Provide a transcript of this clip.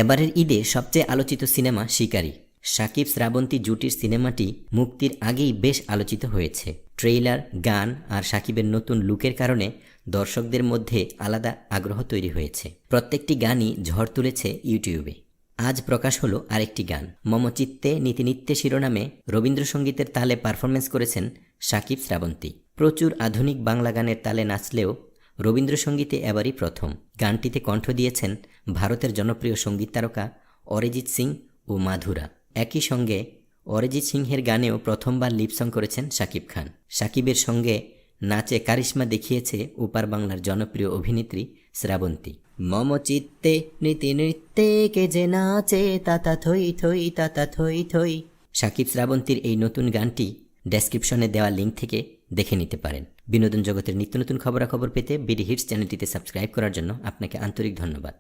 এবারের ঈদে সবচেয়ে আলোচিত সিনেমা শিকারী। শাকিব শ্রাবন্তী জুটির সিনেমাটি মুক্তির আগেই বেশ আলোচিত হয়েছে। ট্রেইলার, গান আর শাকিবের নতুন লুকের কারণে দর্শকদের মধ্যে আলাদা আগ্রহ তৈরি হয়েছে। প্রত্যেকটি গানই ঝড় তুলেছে ইউটিউবে। আজ প্রকাশ হলো আরেকটি গান। মম চিত্তে নীতিনিত্যে শিরোনামে রবীন্দ্রসঙ্গীতের তালে পারফরমেন্স করেছেন শাকিব শ্রাবন্তী। প্রচুর আধুনিক বাংলা গানের তালে নাচলেও রবীন্দ্রসঙ্গীতে এবারই প্রথম। গানটিতে কণ্ঠ দিয়েছেন ভারতের জনপ্রিয় সঙ্গীত তারকা অরিজিৎ সিং ও মাধুরা। একই সঙ্গে অরিজিৎ সিংহের গানেও প্রথমবার লিপসং করেছেন শাকিব খান। শাকিবের সঙ্গে নাচে কারিশমা দেখিয়েছে ওপার বাংলার জনপ্রিয় অভিনেত্রী শ্রাবন্তী। মম চিত্তে নীতি নৃত্যে কে যে নাচে তাতা থই থই তাতা থই থই। শাকিব শ্রাবন্তীর এই নতুন গানটি ডেসক্রিপশনে দেওয়া লিঙ্ক থেকে দেখে নিতে পারেন। বিনোদন জগতের নিত্য নতুন খবরাখবর পেতে বিডি হিটস চ্যানেলটিতে সাবস্ক্রাইব করার জন্য আপনাকে আন্তরিক ধন্যবাদ।